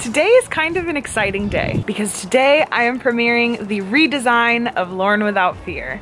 Today is kind of an exciting day because today I am premiering the redesign of Lauren Without Fear.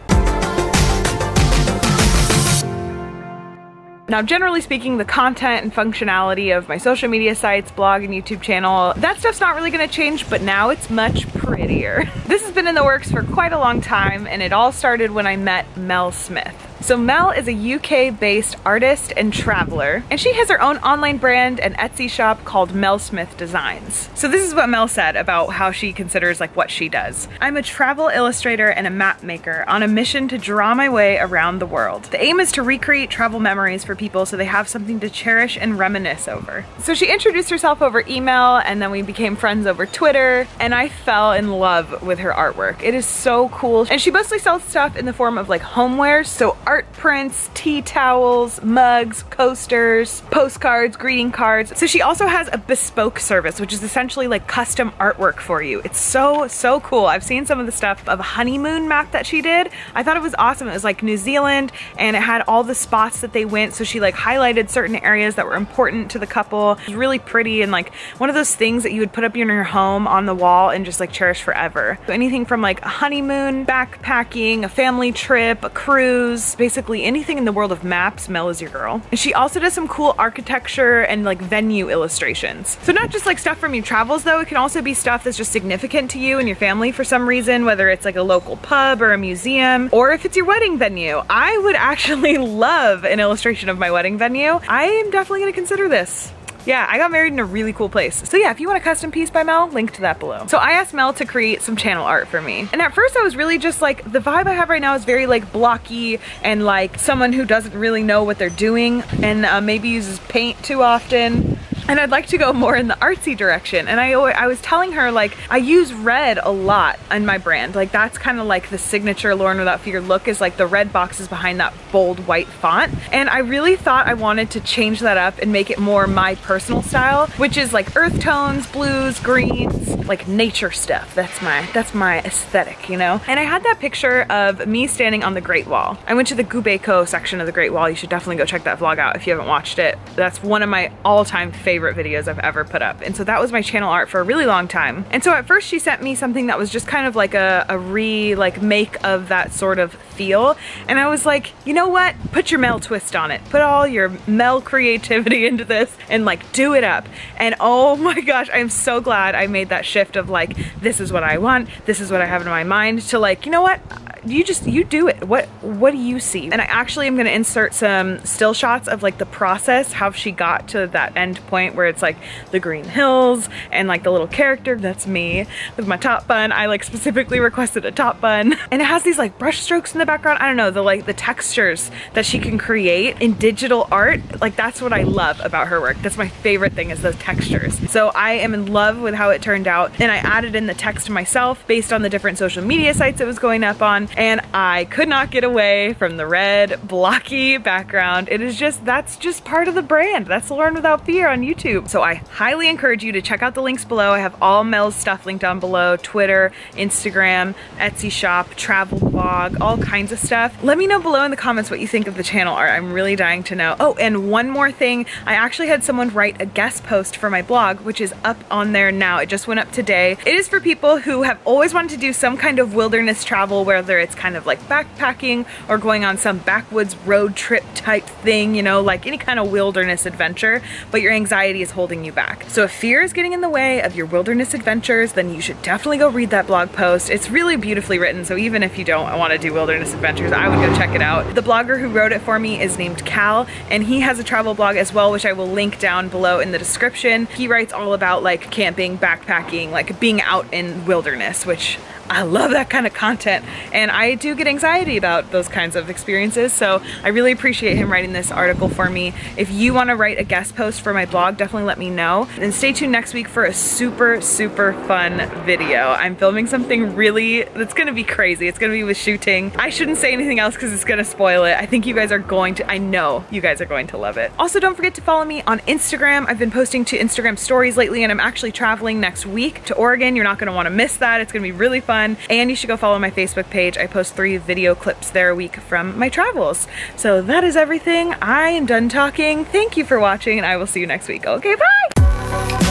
Now, generally speaking, the content and functionality of my social media sites, blog, and YouTube channel, that stuff's not really gonna change, but now it's much prettier. This has been in the works for quite a long time, and it all started when I met Mel Smith. So Mel is a UK-based artist and traveler, and she has her own online brand and Etsy shop called Mel Smith Designs. So this is what Mel said about how she considers like what she does. I'm a travel illustrator and a map maker on a mission to draw my way around the world. The aim is to recreate travel memories for people so they have something to cherish and reminisce over. So she introduced herself over email, and then we became friends over Twitter, and I fell in love with her artwork. It is so cool. And she mostly sells stuff in the form of like homewares, so art prints, tea towels, mugs, coasters, postcards, greeting cards. So she also has a bespoke service, which is essentially like custom artwork for you. It's so cool. I've seen some of the stuff of a honeymoon map that she did. I thought it was awesome. It was like New Zealand, and it had all the spots that they went. So she like highlighted certain areas that were important to the couple. It was really pretty and like one of those things that you would put up in your home on the wall and just like cherish forever. So anything from like a honeymoon, backpacking, a family trip, a cruise, basically anything in the world of maps, Mel is your girl. And she also does some cool architecture and like venue illustrations. So not just like stuff from your travels though, it can also be stuff that's just significant to you and your family for some reason, whether it's like a local pub or a museum, or if it's your wedding venue. I would actually love an illustration of my wedding venue. I am definitely gonna consider this. Yeah, I got married in a really cool place. So yeah, if you want a custom piece by Mel, link to that below. So I asked Mel to create some channel art for me. And at first I was really just like, the vibe I have right now is very like blocky and like someone who doesn't really know what they're doing and maybe uses paint too often. And I'd like to go more in the artsy direction. And I was telling her like, I use red a lot on my brand. Like that's kind of like the signature Lauren Without Fear look, is like the red boxes behind that bold white font. And I really thought I wanted to change that up and make it more my personal style, which is like earth tones, blues, greens, like nature stuff. That's my aesthetic, you know? And I had that picture of me standing on the Great Wall. I went to the Gubeko section of the Great Wall. You should definitely go check that vlog out if you haven't watched it. That's one of my all-time favorite videos I've ever put up. And so that was my channel art for a really long time. And so at first she sent me something that was just kind of like a make of that sort of feel. And I was like, you know what? Put your Mel twist on it. Put all your Mel creativity into this and like do it up. And oh my gosh, I'm so glad I made that shift of like, this is what I want, this is what I have in my mind, to like, you know what? You do it. What do you see? And I actually am gonna insert some still shots of like the process, how she got to that end point where it's like the green hills and like the little character, that's me with my top bun. I like specifically requested a top bun. And it has these like brush strokes in the background. I don't know, the textures that she can create in digital art. Like that's what I love about her work. That's my favorite thing, is those textures. So I am in love with how it turned out. And I added in the text myself based on the different social media sites it was going up on. And I could not get away from the red blocky background. It is just, that's just part of the brand. That's Lauren Without Fear on YouTube. So I highly encourage you to check out the links below. I have all Mel's stuff linked down below: Twitter, Instagram, Etsy shop, travel blog, all kinds of stuff. Let me know below in the comments what you think of the channel art. I'm really dying to know. Oh, and one more thing. I actually had someone write a guest post for my blog, which is up on there now. It just went up today. It is for people who have always wanted to do some kind of wilderness travel, whether it's kind of like backpacking or going on some backwoods road trip type thing, you know, like any kind of wilderness adventure, but your anxiety is holding you back. So if fear is getting in the way of your wilderness adventures, then you should definitely go read that blog post. It's really beautifully written, so even if you don't want to do wilderness adventures, I would go check it out. The blogger who wrote it for me is named Cal, and he has a travel blog as well, which I will link down below in the description. He writes all about like camping, backpacking, like being out in wilderness, which I love that kind of content, and I do get anxiety about those kinds of experiences, so I really appreciate him writing this article for me. If you want to write a guest post for my blog, definitely let me know. And stay tuned next week for a super fun video. I'm filming something that's gonna be crazy. It's gonna be with shooting. I shouldn't say anything else because it's gonna spoil it. I think you guys are going to, I know you guys are going to love it. Also, don't forget to follow me on Instagram. I've been posting to Instagram stories lately, and I'm actually traveling next week to Oregon. You're not gonna want to miss that. It's gonna be really fun. And you should go follow my Facebook page. I post 3 video clips there a week from my travels. So that is everything. I am done talking. Thank you for watching, and I will see you next week. Okay, bye!